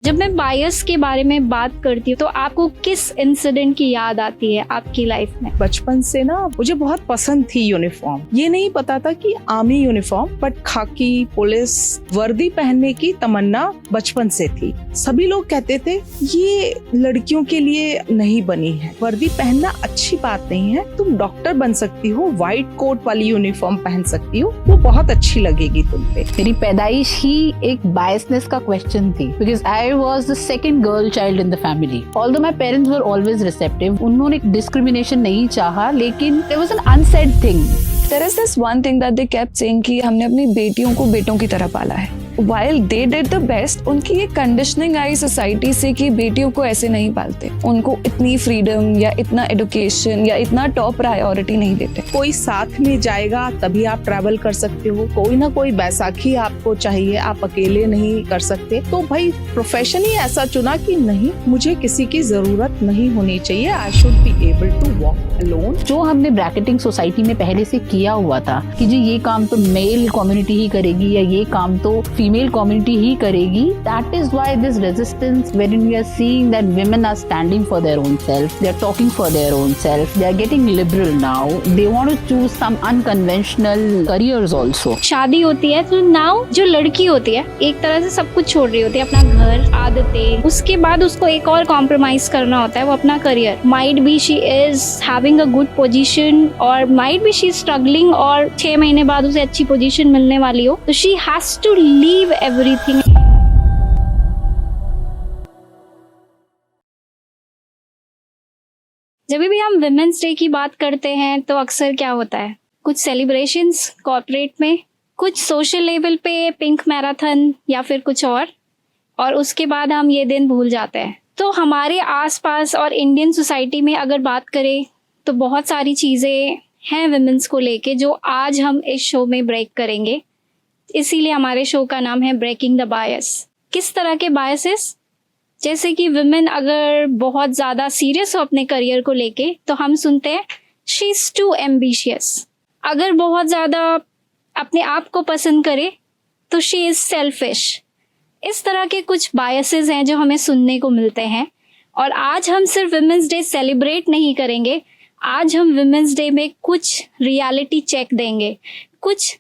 जब मैं बायस के बारे में बात करती हूँ तो आपको किस इंसिडेंट की याद आती है आपकी लाइफ में? बचपन से ना मुझे बहुत पसंद थी यूनिफॉर्म। ये नहीं पता था कि आर्मी यूनिफॉर्म, बट खाकी पुलिस वर्दी पहनने की तमन्ना बचपन से थी। सभी लोग कहते थे ये लड़कियों के लिए नहीं बनी है, वर्दी पहनना अच्छी बात नहीं है, तुम डॉक्टर बन सकती हो, व्हाइट कोट वाली यूनिफॉर्म पहन सकती हो, वो बहुत अच्छी लगेगी तुम पे। मेरी पैदाइश ही एक बायसनेस का क्वेश्चन थी, because I was the second girl child in the family. Although my parents were always receptive, उन्होंने discrimination नहीं चाहा, लेकिन there was an unsaid thing. There is this one thing that they kept saying कि हमने अपनी बेटियों को बेटों की तरह पाला है. While they did the best, उनकी ये कंडीशनिंग आई सोसाइटी से कि बेटियों को ऐसे नहीं पालते, उनको इतनी फ्रीडम या इतना एजुकेशन या इतना टॉप प्रायोरिटी नहीं देते। कोई साथ में जाएगा तभी आप ट्रैवल कर सकते हो, कोई ना कोई बैसाखी आपको चाहिए, आप अकेले नहीं कर सकते। तो भाई प्रोफेशन ही ऐसा चुना कि नहीं, मुझे किसी की जरूरत नहीं होनी चाहिए, I should be able to walk alone. जो हमने ब्रैकेटिंग सोसाइटी में पहले से किया हुआ था कि जी ये काम तो मेल कम्युनिटी ही करेगी या ये काम तो फीमेल कम्युनिटी ही करेगी, that is why this resistance when we are seeing that women are standing for their own self, they are talking for their own self, they are getting liberal now, they want to choose some unconventional careers also. शादी होती है तो now जो लड़की होती है एक तरह से सब कुछ छोड़ रही होती है, अपना घर, आदतें, उसके बाद उसको एक और कॉम्प्रोमाइज करना होता है, वो अपना career. Might be she is having a good position और might be she is struggling और 6 महीने बाद उसे अच्छी पोजीशन मिलने वाली हो, तो she has to leave everything. जब भी हम वुमेन्स डे की बात करते हैं तो अक्सर क्या होता है, कुछ सेलिब्रेशंस कॉर्पोरेट में, कुछ सोशल लेवल पे पिंक मैराथन या फिर कुछ और उसके बाद हम ये दिन भूल जाते हैं। तो हमारे आसपास और इंडियन सोसाइटी में अगर बात करें तो बहुत सारी चीज़ें हैं वुमेन्स को लेके जो आज हम इस शो में ब्रेक करेंगे। इसीलिए हमारे शो का नाम है ब्रेकिंग द बायस। किस तरह के बायसेस? जैसे कि वुमेन अगर बहुत ज़्यादा सीरियस हो अपने करियर को लेके तो हम सुनते हैं शी इज़ टू एम्बिशियस। अगर बहुत ज़्यादा अपने आप को पसंद करे तो शी इज़ सेल्फिश। इस तरह के कुछ बायसेस हैं जो हमें सुनने को मिलते हैं। और आज हम सिर्फ वुमेन्स डे सेलिब्रेट नहीं करेंगे, आज हम वुमेन्स डे में कुछ रियलिटी चेक देंगे, कुछ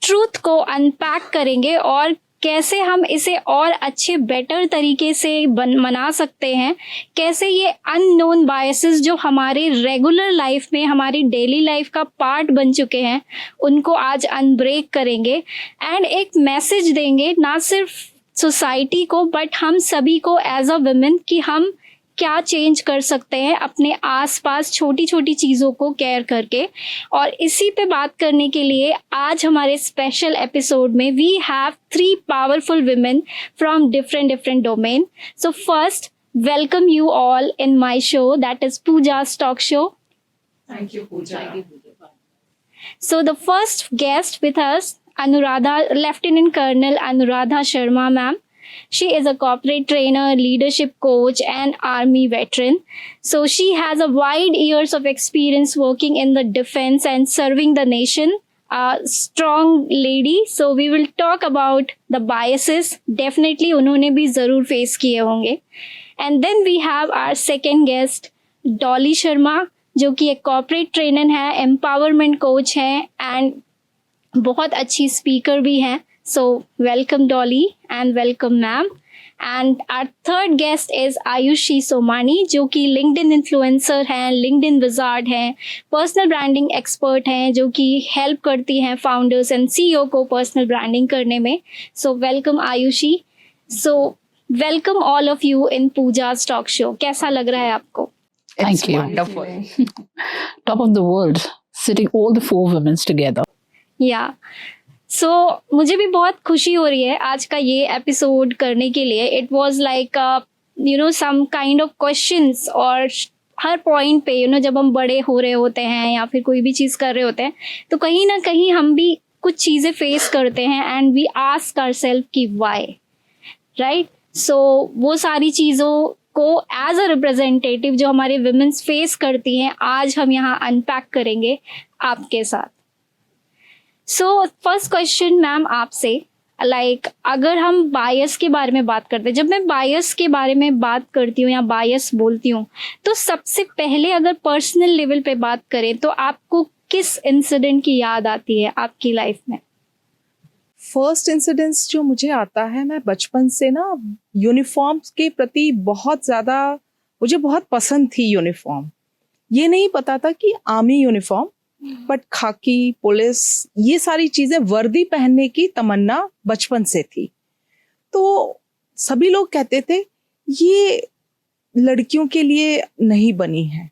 ट्रूथ को अनपैक करेंगे और कैसे हम इसे और अच्छे बेटर तरीके से मना सकते हैं, कैसे ये अननोन बायसेस जो हमारे रेगुलर लाइफ में, हमारी डेली लाइफ का पार्ट बन चुके हैं, उनको आज अनब्रेक करेंगे एंड एक मैसेज देंगे ना सिर्फ सोसाइटी को बट हम सभी को एज अ वुमेन कि हम क्या चेंज कर सकते हैं अपने आसपास छोटी छोटी चीज़ों को केयर करके। और इसी पे बात करने के लिए आज हमारे स्पेशल एपिसोड में we have 3 powerful women from different domain. So first, welcome you all in my show, that is Pooja's talk show. Thank you, Pooja. So the first guest with us, Anuradha, Lieutenant Colonel Anuradha Sharma ma'am. She is a corporate trainer, leadership coach and army veteran. So she has a wide years of experience working in the defense and serving the nation. A strong lady. So we will talk about the biases. Definitely उन्होंने भी ज़रूर face किए होंगे. And then we have our second guest, Dolly Sharma, जो कि एक corporate trainer है, empowerment coach है and बहुत अच्छी speaker भी हैं. So welcome Dolly and welcome ma'am. And our third guest is Ayushi Somani, जो कि LinkedIn influencer हैं, LinkedIn wizard हैं, personal branding expert हैं, जो कि help करती हैं founders and CEO को personal branding करने में. So welcome Ayushi. So welcome all of you in Pooja's talk show. कैसा लग रहा है आपको? Thank you. Wonderful. Top of the world, sitting all the 4 women together. Yeah. सो मुझे भी बहुत खुशी हो रही है आज का ये एपिसोड करने के लिए। It was like some kind of questions और हर पॉइंट पे जब हम बड़े हो रहे होते हैं या फिर कोई भी चीज़ कर रहे होते हैं तो कहीं ना कहीं हम भी कुछ चीज़ें फेस करते हैं एंड वी आस्क आवरसेल्फ कि व्हाई, राइट। सो वो सारी चीज़ों को एज अ रिप्रेजेंटेटिव जो हमारे विमेंस फेस करती हैं आज हम यहाँ अनपैक करेंगे आपके साथ। सो फर्स्ट क्वेश्चन मैम आपसे, लाइक अगर हम बायस के बारे में बात करते हैं, जब मैं बायस के बारे में बात करती हूँ या बायस बोलती हूँ, तो सबसे पहले अगर पर्सनल लेवल पे बात करें तो आपको किस इंसिडेंट की याद आती है आपकी लाइफ में? फर्स्ट इंसिडेंस जो मुझे आता है, मैं बचपन से ना यूनिफॉर्म्स के प्रति बहुत ज़्यादा, मुझे बहुत पसंद थी यूनिफॉर्म। ये नहीं पता था कि आर्मी यूनिफॉर्म, बट खाकी, पुलिस, ये सारी चीज़ें, वर्दी पहनने की तमन्ना बचपन से थी। तो सभी लोग कहते थे ये लड़कियों के लिए नहीं बनी है,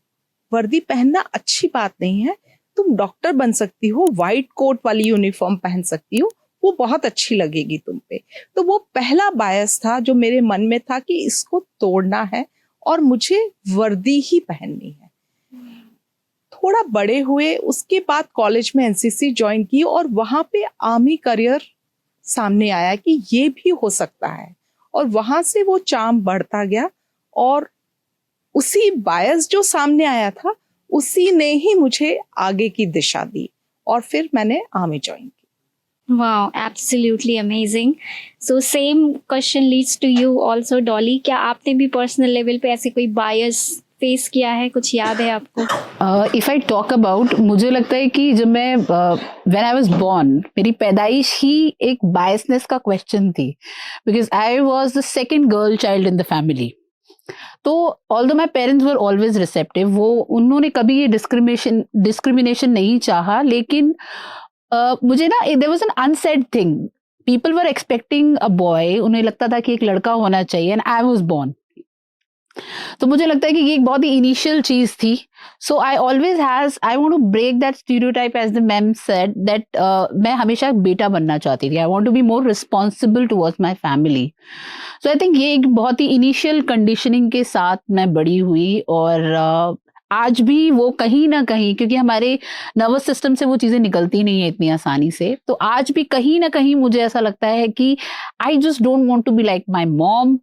वर्दी पहनना अच्छी बात नहीं है, तुम डॉक्टर बन सकती हो, वाइट कोट वाली यूनिफॉर्म पहन सकती हो, वो बहुत अच्छी लगेगी तुम पे। तो वो पहला बायस था जो मेरे मन में था कि इसको तोड़ना है और मुझे वर्दी ही पहननी है। थोड़ा बड़े हुए, उसके बाद कॉलेज में एनसीसी ज्वाइन की और वहाँ पे आर्मी करियर सामने आया कि ये भी हो सकता है, और वहाँ से वो चार्म बढ़ता गया और उसी बायस जो सामने आया था उसी ने ही मुझे आगे की दिशा दी और फिर मैंने आर्मी ज्वाइन की। Wow, absolutely amazing. So same question leads to you also, Dolly. क्या आपने भी पर्सनल लेवल पे ऐसे कोई बायस फेस किया है, कुछ याद है आपको? इफ आई टॉक अबाउट, मुझे लगता है कि जब मैं व्हेन आई वाज बोर्न, मेरी पैदाइश ही एक बायसनेस का क्वेश्चन थी, because I was the second girl child in the family. तो although my parents were always receptive, वो उन्होंने कभी ये डिस्क्रिमिनेशन नहीं चाहा, लेकिन मुझे ना there was an unsaid thing, people were expecting a boy, उन्हें लगता था कि एक लड़का होना चाहिए, एंड आई वाज बोर्न। तो मुझे लगता है कि ये एक बहुत ही इनिशियल चीज थी। So I always I want to break that stereotype, as the ma'am said that मैं हमेशा बेटा बनना चाहती थी। I want to be more responsible towards my family. So I think ये एक बहुत ही इनिशियल कंडीशनिंग के साथ मैं बड़ी हुई, और आज भी वो कहीं ना कहीं, क्योंकि हमारे नर्वस सिस्टम से वो चीजें निकलती नहीं है इतनी आसानी से, तो आज भी कहीं ना कहीं मुझे ऐसा लगता है कि I just don't want to be like my mom,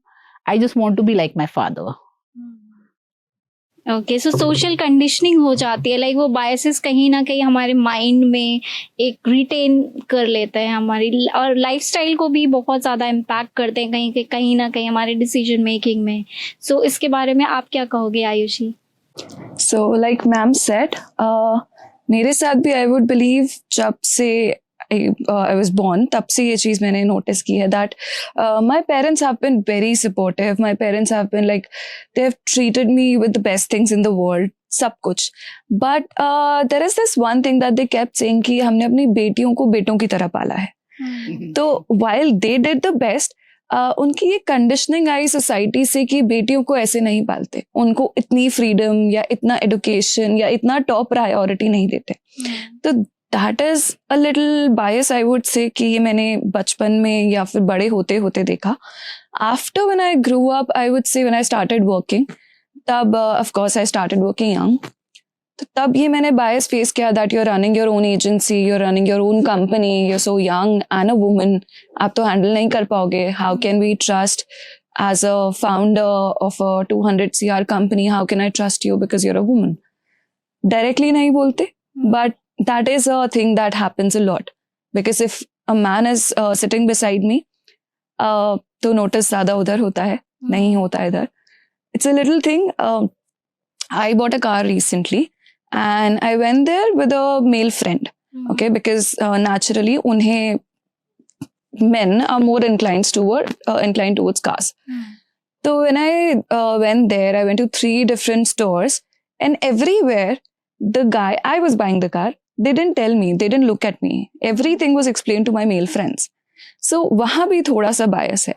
I just want to be like my father. Okay, so social conditioning हो जाती है, लाइक वो बायसेस कहीं ना कहीं हमारे माइंड में एक रिटेन कर लेते हैं हमारी, और लाइफस्टाइल को भी बहुत ज़्यादा इम्पैक्ट करते हैं कहीं ना कहीं हमारे डिसीजन मेकिंग में। सो इसके बारे में आप क्या कहोगे Ayushi? So like ma'am said, मेरे साथ भी I would believe जब से I was born, तब से ये चीज़ मैंने notice की है that my parents have been very supportive. My parents have been like, they have treated me with the best things in the world, सब कुछ. But there is this one thing that they kept saying कि हमने अपनी बेटियों को बेटों की तरह पाला है. तो while they did the best, उनकी ये कंडीशनिंग आई सोसाइटी से कि बेटियों को ऐसे नहीं पालते, उनको इतनी फ्रीडम या इतना एडुकेशन या इतना टॉप प्रायोरिटी नहीं देते। तो that is a little bias I would से कि ये मैंने बचपन में या फिर बड़े होते होते देखा। After when I grew up, I would say when I started working, तब of course I started working young, तो तब ये मैंने बायस फेस किया that you are running your own agency, you are running your own company, you are so young and a woman, आप तो handle नहीं कर पाओगे, how can we trust as a founder of a 200 CR company, how can I trust you because you are a woman. Directly नहीं बोलते, but that is a thing that happens a lot, because if a man is sitting beside me, तो notice ज़्यादा उधर होता है, नहीं होता इधर। It's a little thing. I bought a car recently and I went there with a male friend, okay, because naturally उन्हें men are more inclined towards cars. So when I went there, I went to 3 different stores, and everywhere the guy, I was buying the car, they didn't tell me, they didn't look at me, everything was explained to my male friends. So वहाँ भी थोड़ा सा bias है,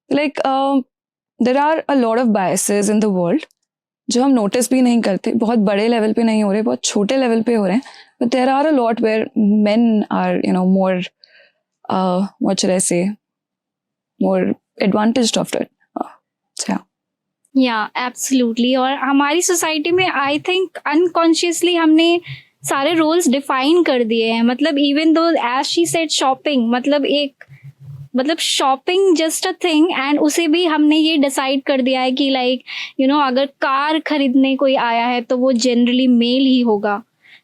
like there are a lot of biases in the world जो हम notice भी नहीं करते, बहुत बड़े लेवल पे नहीं हो रहे, बहुत छोटे लेवल पे हो रहे हैं, but there are a lot where men are more what should I say more advantaged of it. या एब्सोल्युटली, और हमारी सोसाइटी में आई थिंक अनकॉन्शियसली हमने सारे रोल्स डिफाइन कर दिए हैं। मतलब even though as she said shopping, मतलब shopping just a thing, and उसे भी हमने ये डिसाइड कर दिया है कि लाइक अगर कार खरीदने कोई आया है तो वो जनरली मेल ही होगा।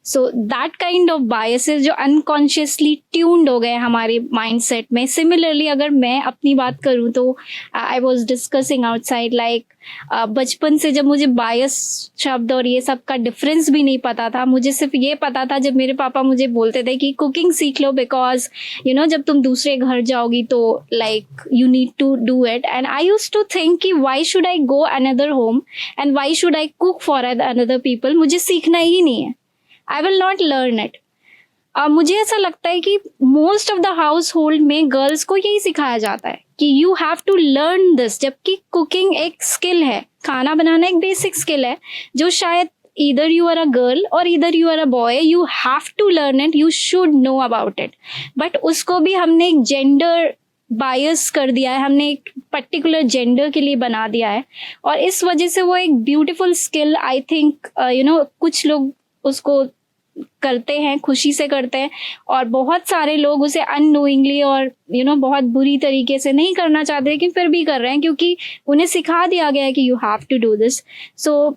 So that kind of biases जो अनकॉन्शियसली ट्यून्ड हो गए हमारे माइंडसेट में. सिमिलरली अगर मैं अपनी बात करूँ तो I was discussing outside like बचपन से जब मुझे बायस शब्द और ये सब का डिफरेंस भी नहीं पता था. मुझे सिर्फ ये पता था जब मेरे पापा मुझे बोलते थे कि कुकिंग सीख लो बिकॉज यू नो जब तुम दूसरे घर जाओगी तो like you need to do it. And I used to think कि why should I go another home and why should I cook for another people. मुझे सीखना ही नहीं है. I will not learn it. मुझे ऐसा लगता है कि most of the household में गर्ल्स को यही सिखाया जाता है कि you have to learn this, जबकि कुकिंग एक स्किल है. खाना बनाना एक बेसिक स्किल है जो शायद either you are a girl or either you are a boy, you have to learn it, you should know about it. But उसको भी हमने एक जेंडर बायस कर दिया है, हमने एक पर्टिकुलर जेंडर के लिए बना दिया है और इस वजह से वो एक beautiful skill I think you know कुछ लोग उसको करते हैं, खुशी से करते हैं और बहुत सारे लोग उसे अननोइंगली और यू नो बहुत बुरी तरीके से नहीं करना चाहते लेकिन फिर भी कर रहे हैं क्योंकि उन्हें सिखा दिया गया है कि you have to do this. So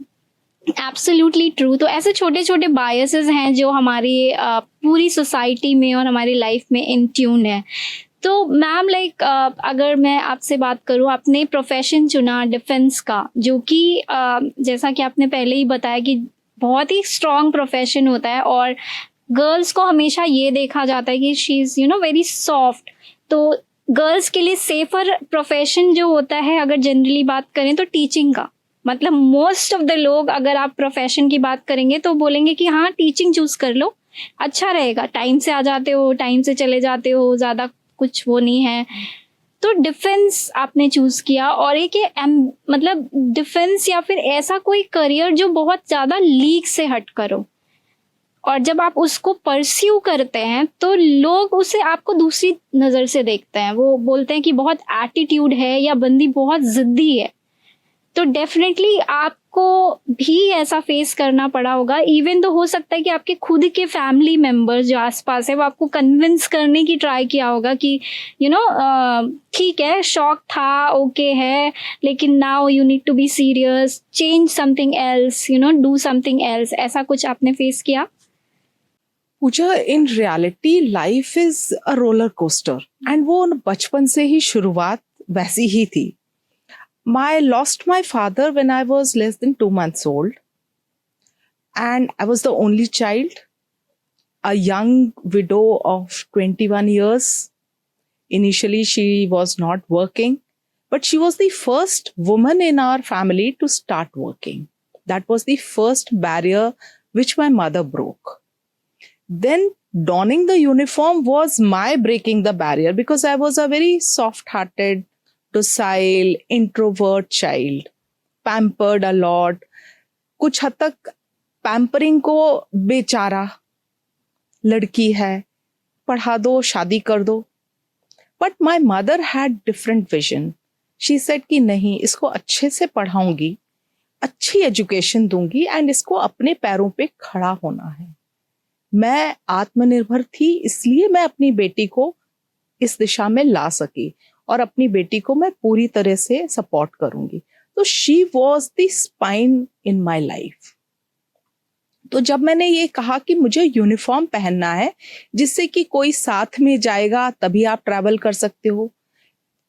absolutely true. तो ऐसे छोटे छोटे बायसेस हैं जो हमारी पूरी सोसाइटी में और हमारी लाइफ में इन ट्यून है. तो मैम लाइक अगर मैं आपसे बात करूँ, आपने प्रोफेशन चुना डिफेंस का जो कि जैसा कि आपने पहले ही बताया कि बहुत ही स्ट्रॉन्ग प्रोफेशन होता है और गर्ल्स को हमेशा ये देखा जाता है कि she is you know very soft. तो गर्ल्स के लिए सेफर प्रोफेशन जो होता है अगर जनरली बात करें तो टीचिंग का. मतलब मोस्ट ऑफ द लोग अगर आप प्रोफेशन की बात करेंगे तो बोलेंगे कि हाँ टीचिंग चूज कर लो, अच्छा रहेगा, टाइम से आ जाते हो, टाइम से चले जाते हो, ज़्यादा कुछ वो नहीं है. तो डिफेंस आपने चूज किया और एक मतलब डिफेंस या फिर ऐसा कोई करियर जो बहुत ज़्यादा लीग से हट करो और जब आप उसको परस्यू करते हैं तो लोग उसे आपको दूसरी नज़र से देखते हैं. वो बोलते हैं कि बहुत एटीट्यूड है या बंदी बहुत ज़िद्दी है. तो डेफिनेटली आपको भी ऐसा फेस करना पड़ा होगा. इवन तो हो सकता है कि आपके खुद के फैमिली मेंबर्स जो आसपास है वो आपको कन्विंस करने की ट्राई किया होगा कि यू नो ठीक है, शौक था, ओके है, लेकिन now you need to be serious, change something else, you know do something else. ऐसा कुछ आपने फेस किया? Pooja, in reality life is a roller coaster and वो बचपन से ही शुरुआत वैसी ही थी. I lost my father when I was less than 2 months old, and I was the only child, a young widow of 21 years. Initially, she was not working, but she was the first woman in our family to start working. That was the first barrier which my mother broke. Then donning the uniform was my breaking the barrier because I was a very soft-hearted, docile, introvert child, pampered a lot. कुछ हद तक pampering को बेचारा लड़की है, पढ़ा दो, शादी कर दो. But my mother had different vision. She said कि नहीं, इसको अच्छे से पढ़ाऊंगी, अच्छी एजुकेशन दूंगी एंड इसको अपने पैरों पे खड़ा होना है. मैं आत्मनिर्भर थी, इसलिए मैं अपनी बेटी को इस दिशा में ला सकी और अपनी बेटी को मैं पूरी तरह से सपोर्ट करूंगी. तो she was the spine in my life. तो जब मैंने ये कहा कि मुझे यूनिफॉर्म पहनना है जिससे कि कोई साथ में जाएगा तभी आप ट्रैवल कर सकते हो,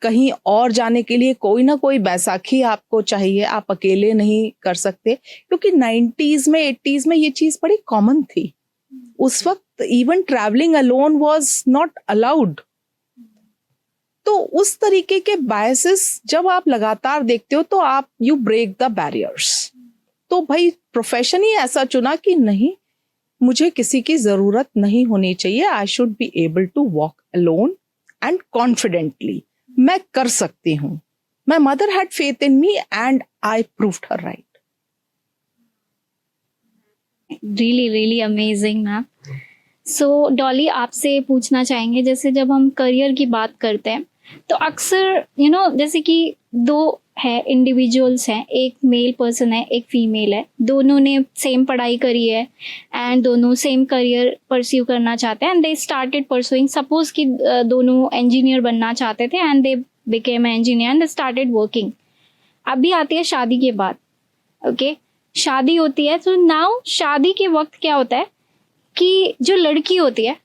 कहीं और जाने के लिए कोई ना कोई बैसाखी आपको चाहिए, आप अकेले नहीं कर सकते, क्योंकि 90s में 80s में ये चीज बड़ी कॉमन थी. उस वक्त even travelling alone was not allowed. तो उस तरीके के बायसेस जब आप लगातार देखते हो तो आप यू ब्रेक द बैरियर्स. तो भाई प्रोफेशन ही ऐसा चुना कि नहीं, मुझे किसी की जरूरत नहीं होनी चाहिए. I should be able to walk alone and confidently. मैं कर सकती हूँ. My mother had faith in me and I proved her right. Really really amazing ma'am. So Dolly, आपसे पूछना चाहेंगे, जैसे जब हम करियर की बात करते हैं तो अक्सर यू नो जैसे कि दो है इंडिविजुअल्स हैं, एक मेल पर्सन है, एक फीमेल है, दोनों ने सेम पढ़ाई करी है एंड दोनों सेम करियर परस्यू करना चाहते हैं and they started pursuing. Suppose कि दोनों इंजीनियर बनना चाहते थे and they became engineer and they started working. अभी आती है शादी के बाद. ओके, शादी होती है. तो नाउ शादी के वक्त क्या होता है कि जो लड़की होती है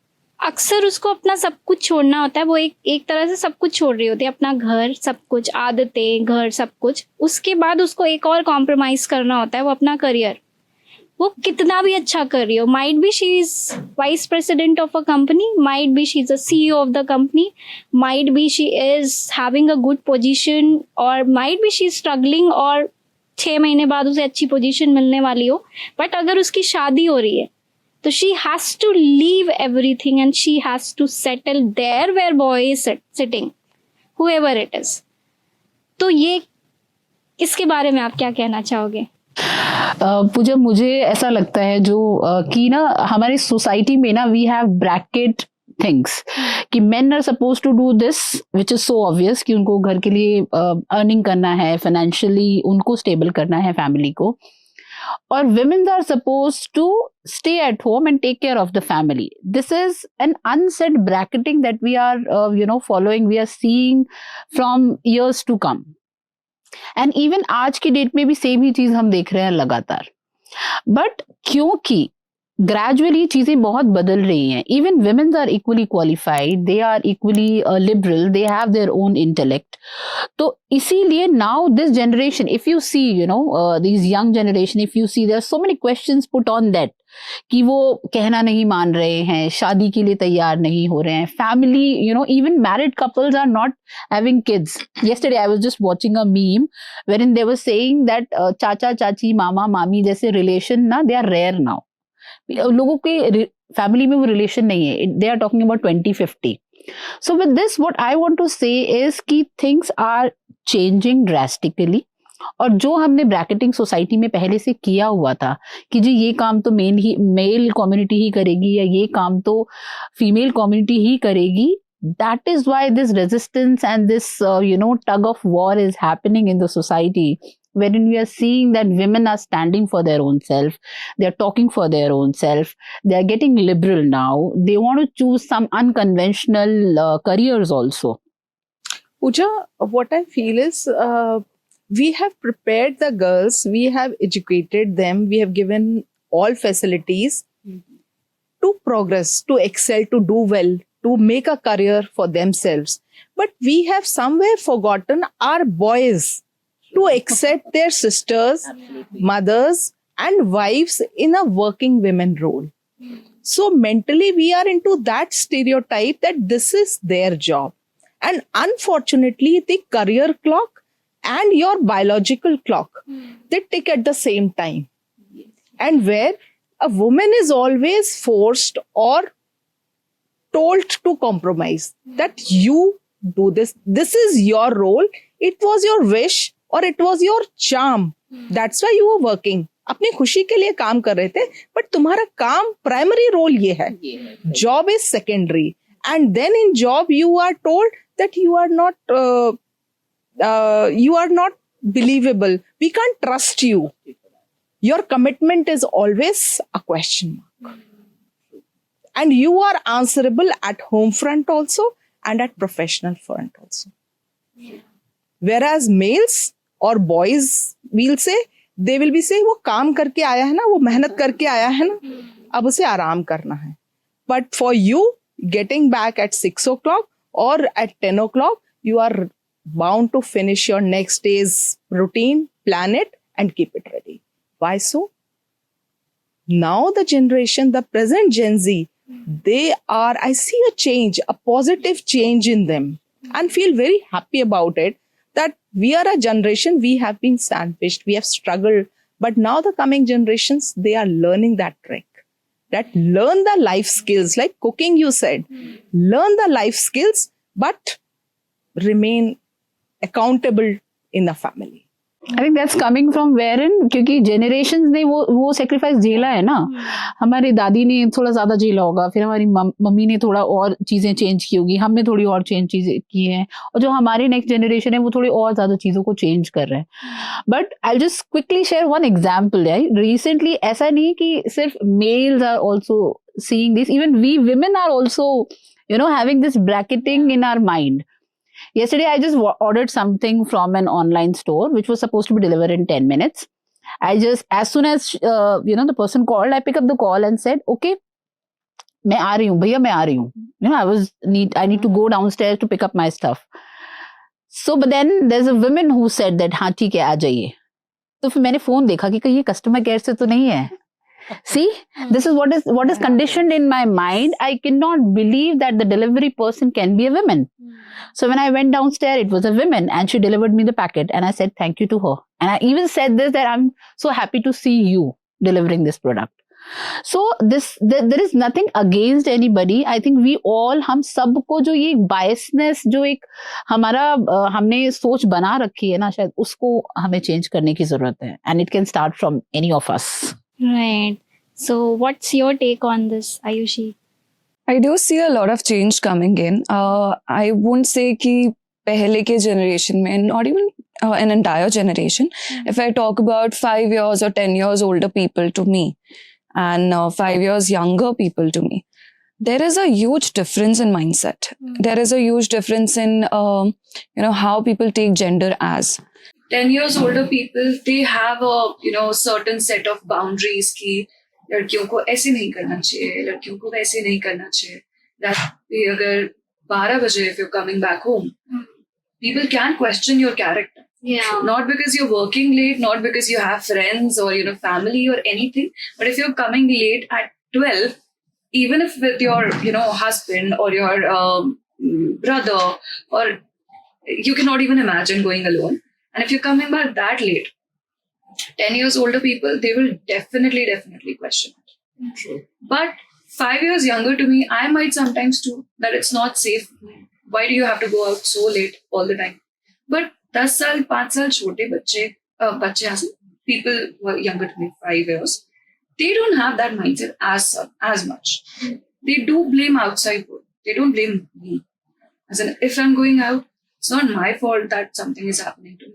अक्सर उसको अपना सब कुछ छोड़ना होता है, वो एक तरह से सब कुछ छोड़ रही होती है, अपना घर, सब कुछ, आदतें, घर, सब कुछ। उसके बाद उसको एक और कॉम्प्रोमाइज करना होता है, वो अपना करियर। वो कितना भी अच्छा कर रही हो, might be she is vice president of a company, might be she is a CEO of the company, might be she is having a good position, और might be she is struggling, और 6 महीने बाद उसे अच्छी position मिलने वाली हो। But अगर उसकी शादी हो रही है तो she has to leave everything and she has to settle there where boy is sitting, however it is. तो ये, इसके बारे में आप क्या कहना चाहोगे? पूजा, मुझे ऐसा लगता है जो कि ना हमारी सोसाइटी में ना वी हैव ब्रैकेट थिंग्स कि men are suppose to do this which is so obvious कि उनको घर के लिए अर्निंग करना है, फाइनेंशियली उनको स्टेबल करना है फैमिली को, और women are supposed to stay at home and take care of the family. This is an unsaid bracketing that we are following, we are seeing from years to come. And even आज की date में भी same ही चीज हम देख रहे हैं लगातार। बट क्योंकि ग्रेजुअली चीजें बहुत बदल रही हैं, even women are equally qualified, they are equally liberal, they have their own intellect. तो इसीलिए now this generation, if you see these young generation, if you see there are so many questions put on that कि वो कहना नहीं मान रहे हैं, शादी के लिए तैयार नहीं हो रहे हैं, family even married couples are not having kids. Yesterday I was just watching a meme wherein they were saying that चाचा चाची मामा मामी जैसे relation ना they are rare now. लोगों के फैमिली में वो रिलेशन नहीं है, they are talking about 2050. So with this what I want to say is कि थिंग्स आर चेंजिंग ड्रास्टिकली, और जो हमने ब्रैकेटिंग सोसाइटी में पहले से किया हुआ था कि जी ये काम तो मेल कम्युनिटी ही करेगी या ये काम तो फीमेल कम्युनिटी ही करेगी, that is why this resistance and this tug of war is happening in the society, wherein we are seeing that women are standing for their own self, they are talking for their own self, they are getting liberal now, they want to choose some unconventional careers also. Pooja, what I feel is we have prepared the girls, we have educated them, we have given all facilities to progress, to excel, to do well, to make a career for themselves. But we have somewhere forgotten our boys to accept their sisters, mothers, and wives in a working women role. So mentally, we are into that stereotype that this is their job. And unfortunately, the career clock and your biological clock, they tick at the same time. And where a woman is always forced or told to compromise, that you do this, this is your role, it was your wish or it was your charm, that's why you were working. अपनी खुशी के लिए काम कर रहे थे, but तुम्हारा काम प्राइमरी रोल ये है, job is secondary. And then in job you are told that you are not believable, we can trust you, your commitment is always a question mark. And you are answerable at home front also and at professional front also. Whereas males or boys will say, they will be saying, वो काम करके आया है ना, वो मेहनत करके आया है ना, अब उसे आराम करना है. But for you, getting back at 6 o'clock or at 10 o'clock, you are bound to finish your next day's routine, plan it and keep it ready. Why so? Now the generation, the present Gen Z, I see a change, a positive change in them, and feel very happy about it, that we are a generation, we have been sandwiched, we have struggled, but now the coming generations, they are learning that trick, that learn the life skills, like cooking you said, learn the life skills, but remain accountable in the family. I think that's coming from wherein, क्योंकि generations ने वो sacrifice झेला है ना. हमारी दादी ने थोड़ा ज्यादा झेला होगा, फिर हमारी मम्मी ने थोड़ा और चीजें चेंज की होगी, हमने थोड़ी और चीजें की हैं, और जो हमारी नेक्स्ट जनरेशन है वो थोड़ी और ज्यादा चीजों को चेंज कर रहे हैं. But I just quickly share one example. Recently ऐसा नहीं कि सिर्फ males are also seeing this, even we women are also having this bracketing in our mind. Yesterday, I just ordered something from an online store, which was supposed to be delivered in 10 minutes. I just, as soon as, the person called, I picked up the call and said, okay, मैं आ रही हूँ भैया, मैं आ रही हूँ. You know, I need to go downstairs to pick up my stuff. So but then there's a woman who said that हाँ ठीक है आ जाइए. तो फिर मैंने फोन देखा कि कहीं ये कस्टमर केयर से तो नहीं है. See, this is what is conditioned in my mind. I cannot believe that the delivery person can be a woman. So when I went downstairs, it was a woman and she delivered me the packet and I said thank you to her. And I even said this, that I'm so happy to see you delivering this product. So there is nothing against anybody. I think we all, हम सबको जो ये biasness जो एक हमारा हमने सोच बना रखी है ना, शायद उसको हमें change करने की जरूरत है. And it can start from any of us. Right. So what's your take on this, Ayushi? I do see a lot of change coming in. I won't say कि पहले के generation में, not even an entire generation. If I talk about 5 years or 10 years older people to me, and 5 years younger people to me, there is a huge difference in mindset. There is a huge difference in how people take gender as. 10 years older people, they have a certain set of boundaries कि लड़कियों को ऐसे नहीं करना चाहिए, लड़कियों को वैसे नहीं करना चाहिए. That अगर 12 बजे if you're coming back home, people can question your character. Yeah. Not because you're working late, not because you have friends or family or anything, but if you're coming late at 12, even if with your husband or your brother, or you cannot even imagine going alone. And if you're coming back that late, 10 years older people, they will definitely question it. True. But 5 years younger to me, I might sometimes do that. It's not safe. Why do you have to go out so late all the time? But 10 साल 5 साल छोटे बच्चे people who are younger to me 5 years, they don't have that mindset as much. They do blame outside world. They don't blame me. As in, if I'm going out, it's not my fault that something is happening to me.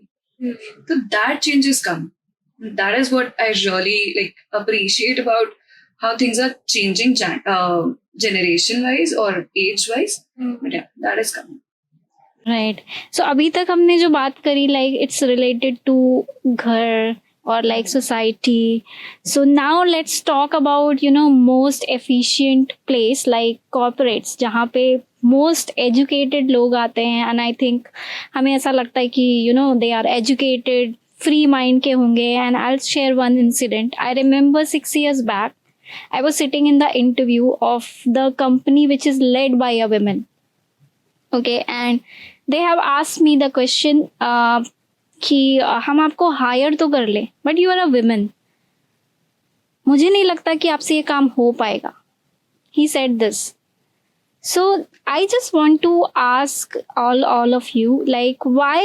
So that change is coming. That is what I really appreciate about how things are changing generation-wise or age-wise. But yeah, that is coming. Right. So अभी तक हमने जो बात करी, like it's related to घर or like society. So now let's talk about most efficient place like corporates, जहाँ पे most educated लोग आते हैं. And I think हमें ऐसा लगता है कि they are educated, free mind के होंगे. And I'll share one incident. I remember 6 years back, I was sitting in the interview of the company which is led by a woman. Okay, and they have asked me the question कि हम आपको higher तो कर ले, but you are a woman, मुझे नहीं लगता कि आपसे ये काम हो पाएगा. He said this. So I just want to ask all of you, like, why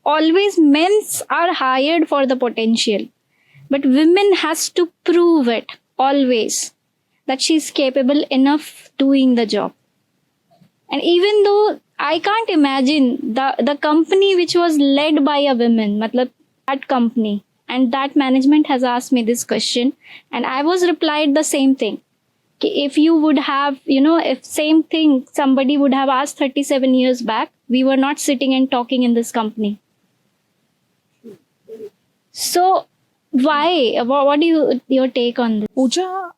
always men are hired for the potential, but women has to prove it always that she is capable enough doing the job. And even though I can't imagine the company which was led by a woman, matlab that company and that management has asked me this question, and I was replied the same thing. If you would have, if same thing somebody would have asked 37 years back, we were not sitting and talking in this company. So why? What do your take on this? Pooja,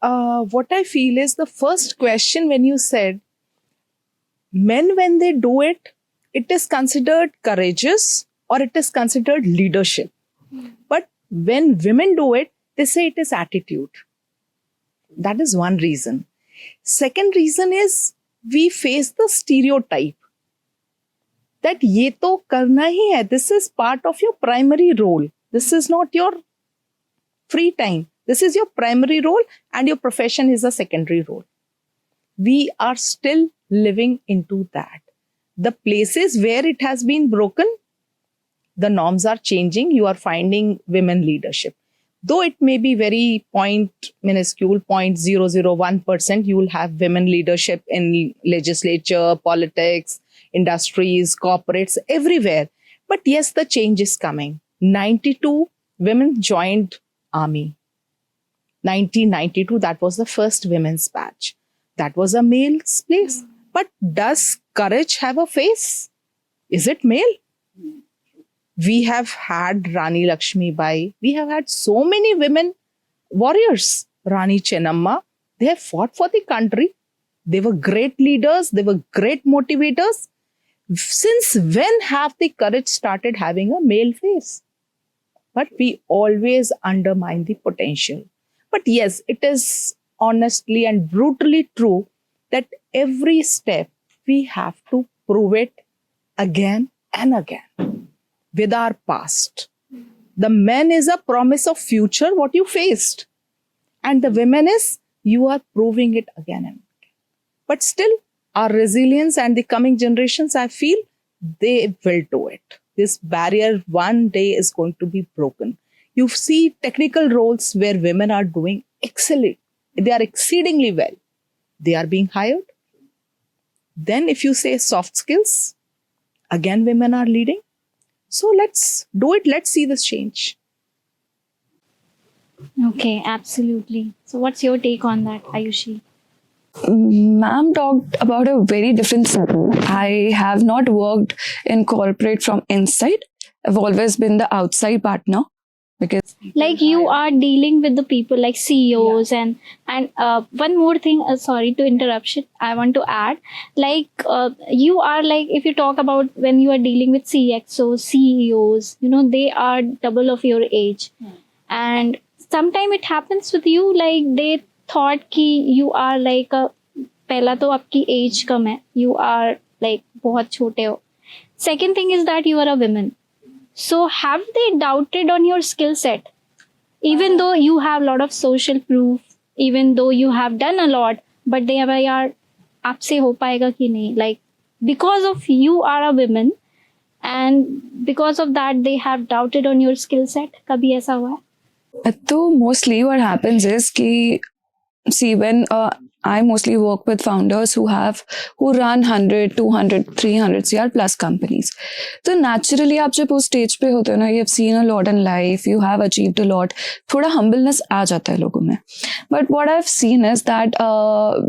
what I feel is the first question when you said, men when they do it, it is considered courageous or it is considered leadership. But when women do it, they say it is attitude. That is one reason. Second reason is we face the stereotype that ye to karna hi hai. This is part of your primary role. This is not your free time. This is your primary role and your profession is a secondary role. We are still living into that. The places where it has been broken, the norms are changing. You are finding women leadership. Though it may be very minuscule, 0.001%, you will have women leadership in legislature, politics, industries, corporates, everywhere. But yes, the change is coming. 92 women joined army. 1992, that was the first women's batch. That was a male's place. But does courage have a face? Is it male? We have had Rani Lakshmi Bai. We have had so many women warriors. Rani Chennamma. They have fought for the country. They were great leaders. They were great motivators. Since when have the courage started having a male face? But we always undermine the potential. But yes, it is honestly and brutally true that every step we have to prove it again and again with our past. The men is a promise of future, what you faced. And the women is, you are proving it again and again. But still, our resilience and the coming generations, I feel, they will do it. This barrier one day is going to be broken. You see technical roles where women are doing excellent. They are exceedingly well. They are being hired. Then if you say soft skills, again women are leading. So let's do it. Let's see this change. Okay, absolutely. So what's your take on that, Ayushi? Ma'am talked about a very different setting. I have not worked in corporate from inside. I've always been the outside partner because Like you are dealing with the people like CEOs and one more thing, sorry to interruption, I want to add, like you are like, if you talk about when you are dealing with CXOs, CEOs, you know, they are double of your age. And sometimes it happens with you, like they thought कि you are like a, पहला तो आपकी age कम है, you are like बहुत छोटे हो. Second thing is that you are a woman. So have they doubted on your skill set? Even though you have a lot of social proof, even though you have done a lot, but they are यार आपसे हो पाएगा कि नहीं? Like because of you are a woman and because of that they have doubted on your skill set. कभी ऐसा हुआ है? तो mostly what happens is कि see when I mostly work with founders who run 100, 200, 300 CR plus companies. तो naturally आप जब उस stage पे होते हो ना, you have seen a lot in life, you have achieved a lot, थोड़ा humbleness आ जाता है लोगों में. But what I've seen is that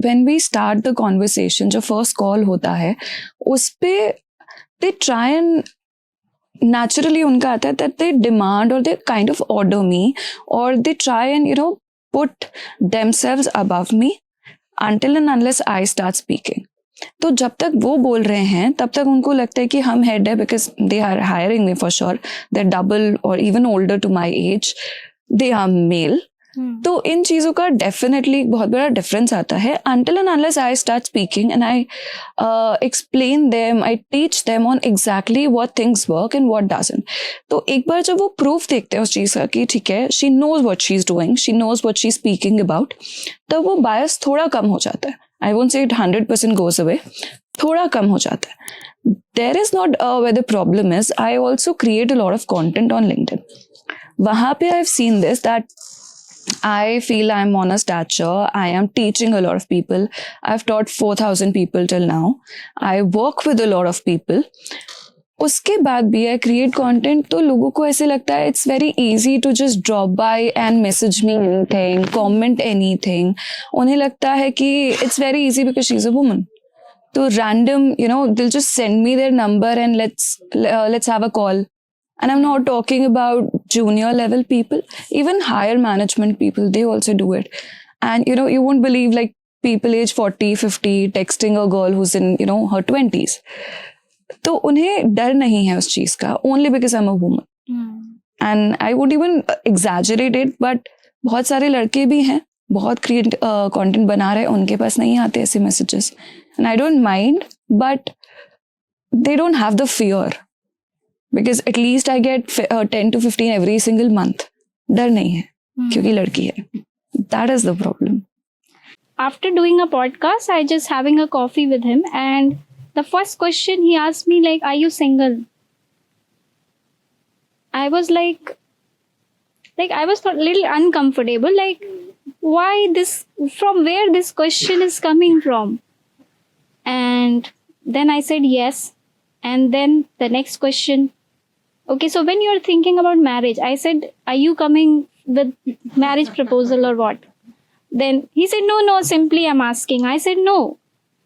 when we start the conversation, जो first call होता है, उस पे they try and naturally उनका आता है that they demand or they kind of order me or they try and you know put themselves above me until and unless I start speaking. तो जब तक वो बोल रहे हैं तब तक उनको लगता है कि हम head है because they are hiring me for sure. They're double or even older to my age. They are male. तो इन चीज़ों का डेफिनेटली बहुत बड़ा डिफरेंस आता है until and unless I start speaking and I explain them, I teach them on exactly what things work and what doesn't. तो एक बार जब वो प्रूफ देखते हैं उस चीज़ का कि ठीक है, she knows what she's doing, she knows what she's speaking about, तब वो bias थोड़ा कम हो जाता है. I won't say it 100% goes away, थोड़ा कम हो जाता है. There is not where the problem is. I also create a lot of content on LinkedIn. वहाँ पे I've seen this that I feel I'm on a stature. I am teaching a lot of people. I've taught 4,000 people till now. I work with a lot of people. उसके बाद भी I create content तो लोगों को ऐसे लगता है it's very easy to just drop by and message me anything, comment anything. उन्हें लगता है कि it's very easy because she's a woman. तो random, you know, they'll just send me their number and let's have a call. And I'm not talking about junior level people, even higher management people, they also do it. And, you know, you won't believe like people age 40, 50 texting a girl who's in, you know, her 20s. तो उन्हें डर नहीं है उस चीज़ का, only because I'm a woman. And I won't even exaggerate it, but बहुत सारे लड़के भी हैं, बहुत content बना रहे हैं, उनके पास नहीं आते ऐसे messages. And I don't mind, but they don't have the fear. Because at least I get 10 to 15 every single month. डर नहीं है क्योंकि लड़की है. That is the problem. After doing a podcast, I just having a coffee with him, and the first question he asked me like, "Are you single?" I was like I was a little uncomfortable. Like, why this? From where this question is coming from? And then I said yes, and then the next question. Okay, so when you're thinking about marriage, I said, are you coming with marriage proposal or what? Then he said, no, simply I'm asking. I said, no,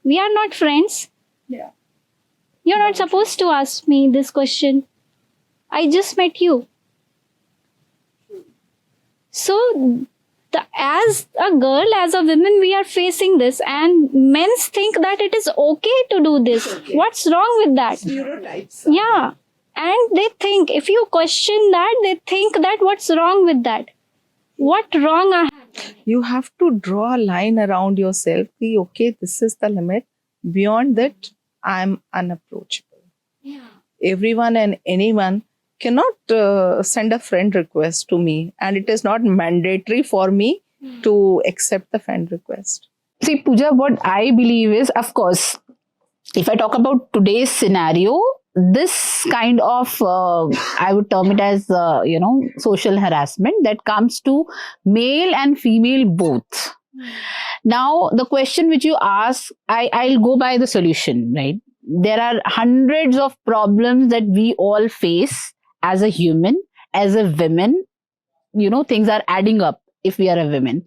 we are not friends. Yeah. You're not supposed to ask me this question. I just met you. So as a girl, as a woman, we are facing this, and men think that it is okay to do this. What's wrong with that? Stereotypes. Yeah. And they think, if you question that, they think that what's wrong with that? What wrong I have? You have to draw a line around yourself. Be okay, this is the limit. Beyond that, I'm unapproachable. Yeah. Everyone and anyone cannot send a friend request to me, and it is not mandatory for me to accept the friend request. See, Pooja, what I believe is, of course, if I talk about today's scenario, this kind of, I would term it as, social harassment that comes to male and female both. Now, the question which you ask, I'll go by the solution, right? There are hundreds of problems that we all face as a human, as a woman. Things are adding up if we are a woman.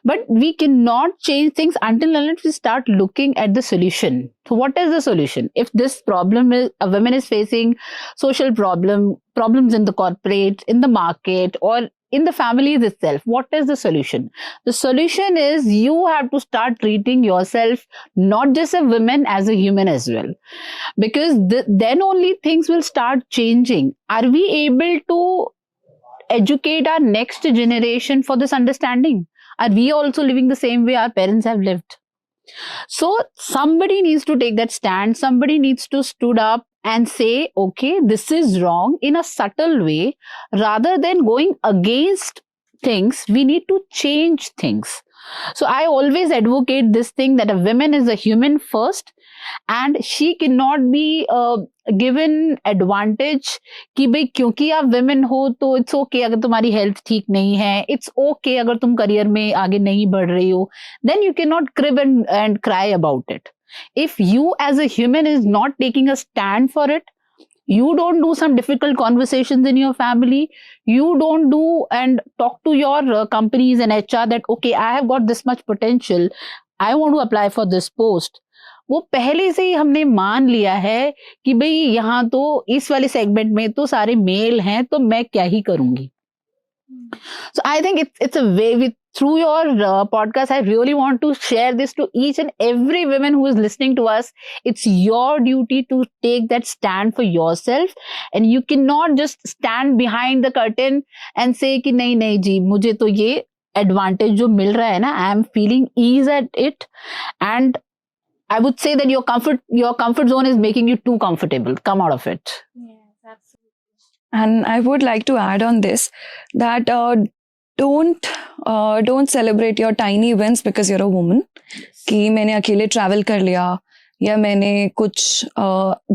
But we cannot change things unless we start looking at the solution. So what is the solution? If this problem is, a woman is facing social problems in the corporate, in the market, or in the families itself, what is the solution? The solution is you have to start treating yourself not just a woman, as a human as well. Because then only things will start changing. Are we able to educate our next generation for this understanding? Are we also living the same way our parents have lived? So somebody needs to take that stand. Somebody needs to stood up and say, okay, this is wrong, in a subtle way. Rather than going against things, we need to change things. So I always advocate this thing that a woman is a human first, and she cannot be given advantage कि भाई क्योंकि आप women हो तो it's okay अगर तुम्हारी health ठीक नहीं है, it's okay अगर तुम career में आगे नहीं बढ़ रही हो, then you cannot crib and cry about it. If you as a human is not taking a stand for it, you don't do some difficult conversations in your family, you don't do and talk to your companies and HR that, okay, I have got this much potential, I want to apply for this post. वो पहले से ही हमने मान लिया है कि भाई यहाँ तो इस वाले सेगमेंट में तो सारे मेल हैं, तो मैं क्या ही करूंगी. So I think it's a way through your podcast, I really want to share this to each and every woman who is listening to us. It's your duty to take that stand for yourself, and you cannot just stand behind the curtain and say कि नहीं नहीं जी मुझे तो ये advantage जो मिल रहा है ना, I am feeling ease at it, and I would say that your comfort zone is making you too comfortable. Come out of it. Yes, absolutely. And I would like to add on this that don't celebrate your tiny wins because you're a woman. कि मैंने अकेले travel कर लिया या मैंने कुछ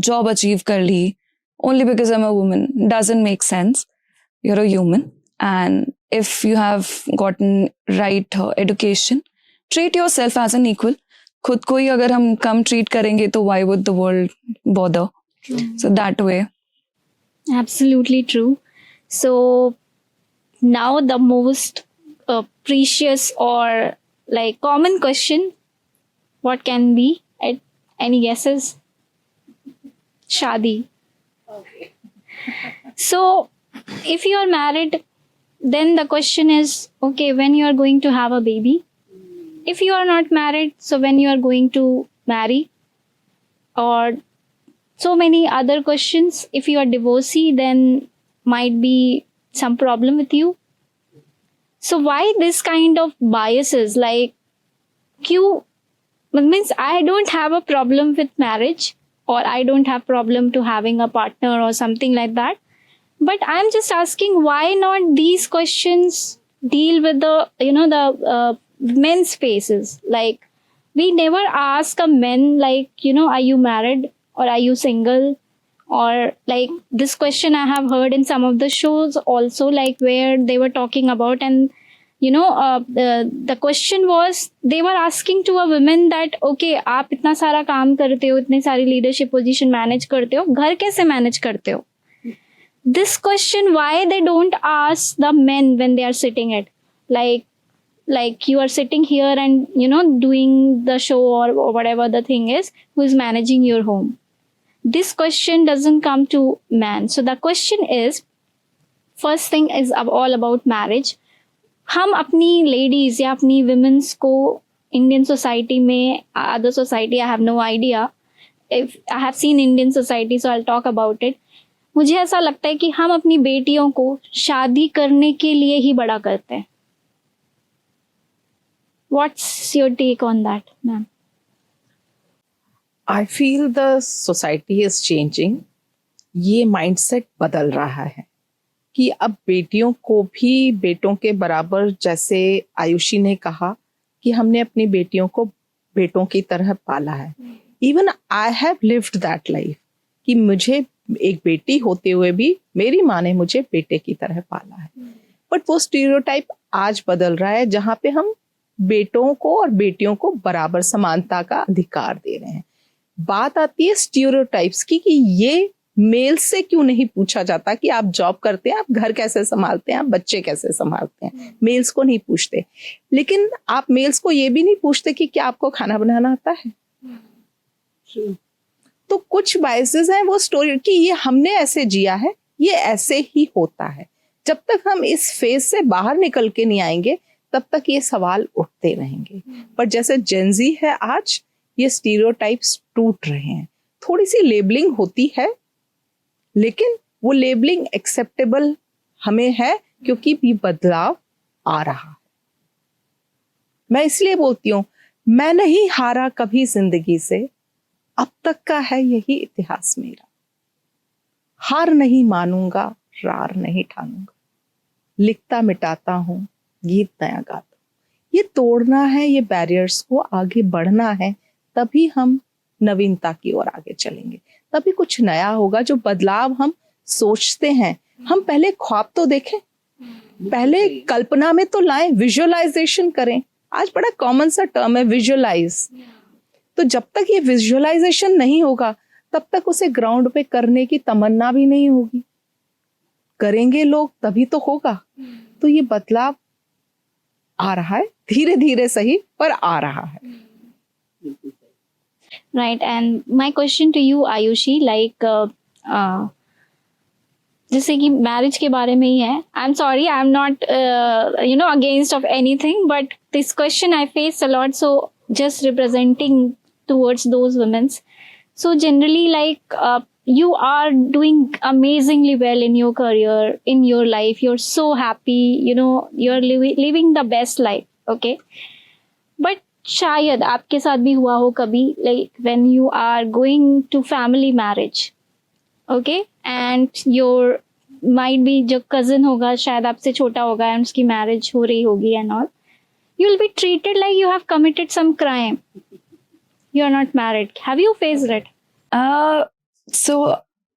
job achieve कर ली only because I'm a woman doesn't make sense. You're a human, and if you have gotten right education, treat yourself as an equal. खुद को ही अगर हम कम treat करेंगे तो why would the world bother? So that way. Absolutely true. So now the most precious or like common question, what can be? Any guesses? Shadi. Okay. So if you are married, then the question is, okay, when you are going to have a baby? If you are not married, so when you are going to marry? Or so many other questions. If you are divorcee, then might be some problem with you. So why this kind of biases? Like, means I don't have a problem with marriage, or I don't have problem to having a partner or something like that. But I'm just asking, why not these questions deal with the men's faces? Like, we never ask a men like, are you married or are you single? Or like this question I have heard in some of the shows also, like where they were talking about, and the question was, they were asking to a woman that, okay, आप इतना सारा काम करते हो, इतनी सारी leadership position manage करते हो, घर कैसे manage करते हो? This question, why they don't ask the men when they are sitting at, like you are sitting here and doing the show or whatever the thing is, who is managing your home? This question doesn't come to man. So the question is, first thing is all about marriage. हम अपनी ladies या अपनी women's को Indian society में, other society I have no idea, if I have seen Indian society so I will talk about it, मुझे ऐसा लगता है कि हम अपनी बेटियों को शादी करने के लिए ही बड़ा करते हैं. What's your take on that ma'am? I feel the society is changing. ये माइंडसेट बदल रहा है कि अब बेटियों को भी बेटों के बराबर, जैसे आयुषी ने कहा कि हमने अपनी बेटियों को बेटों की तरह पाला है. Even I have lived that life कि मुझे एक बेटी होते हुए भी मेरी माँ ने मुझे बेटे की तरह पाला है. बट वो स्टीरियोटाइप आज बदल रहा है जहाँ पे हम बेटों को और बेटियों को बराबर समानता का अधिकार दे रहे हैं. बात आती है स्टीरियोटाइप्स की कि ये मेल से क्यों नहीं पूछा जाता कि आप जॉब करते हैं, आप घर कैसे संभालते हैं, आप बच्चे कैसे संभालते हैं. मेल्स को नहीं पूछते. लेकिन आप मेल्स को ये भी नहीं पूछते कि क्या आपको खाना बनाना आता है. तो कुछ बायसेस हैं वो स्टोरी कि ये हमने ऐसे जिया है, ये ऐसे ही होता है. जब तक हम इस फेज से बाहर निकल के नहीं आएंगे तब तक ये सवाल उठते रहेंगे. पर जैसे जेनजी है आज, ये स्टीरियोटाइप्स टूट रहे हैं. थोड़ी सी लेबलिंग होती है लेकिन वो लेबलिंग एक्सेप्टेबल हमें है क्योंकि भी बदलाव आ रहा है. मैं इसलिए बोलती हूँ, मैं नहीं हारा कभी जिंदगी से, अब तक का है यही इतिहास मेरा. हार नहीं मानूंगा, रार नहीं ठानूंगा, लिखता मिटाता हूँ, गीत नया गाता हूँ. ये तोड़ना है, ये बैरियर्स को आगे बढ़ना है, तभी हम नवीनता की ओर आगे चलेंगे. तभी कुछ नया होगा. जो बदलाव हम सोचते हैं, हम पहले ख्वाब तो देखें, पहले कल्पना में तो लाएं, विजुअलाइजेशन करें. आज बड़ा कॉमन सा टर्म है विजुअलाइज. तो जब तक ये विजुअलाइजेशन नहीं होगा तब तक उसे ग्राउंड पे करने की तमन्ना भी नहीं होगी. करेंगे लोग तभी तो होगा. तो ये बदलाव आ रहा है, धीरे धीरे सही पर आ रहा है. Right, and my question to you, Ayushi, like जैसे कि मैरिज के बारे में ही है. I am sorry, I am not against of anything, but this question I face a lot, so just representing towards those women. So generally, like you are doing amazingly well in your career, in your life. You're so happy, you're living the best life. Okay, but शायद आपके साथ भी हुआ हो कभी, like when you are going to family marriage, okay, and your might be जो cousin होगा, शायद आपसे छोटा होगा and उसकी marriage हो रही होगी and all, you will be treated like you have committed some crime. You are not married. Have you faced it? So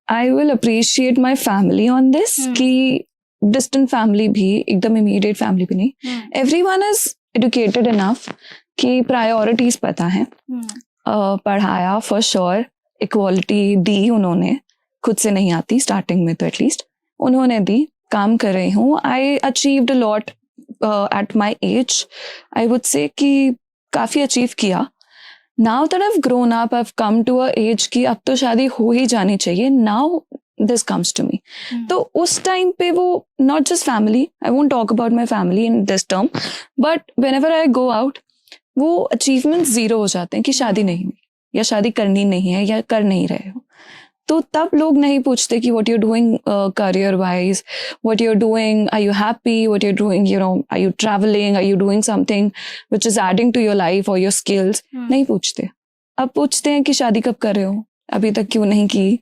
I will appreciate my family on this. कि distant family भी, एकदम immediate family भी नहीं. Everyone is educated enough कि priorities पता है. पढ़ाया for sure, equality दी उन्होंने, खुद से नहीं आती starting में तो at least उन्होंने दी. काम कर रही हूँ. I achieved a lot at my age. I would say कि काफी अचीव किया. Now that I've grown up, I've come to a age कि अब तो शादी हो ही जानी चाहिए. Now this comes to me. तो उस टाइम पे वो not just family, I won't talk about my family in this term, but whenever I go out, वो achievements zero हो जाते हैं कि शादी नहीं हुई या शादी करनी नहीं है या कर नहीं रहे हो. तो तब लोग नहीं पूछते कि what you're doing career wise, what you're doing, are you happy, what you're doing, are you traveling, are you doing something which is adding to your life or your skills. नहीं पूछते. अब पूछते हैं कि शादी कब कर रहे हो, अभी तक क्यों नहीं की.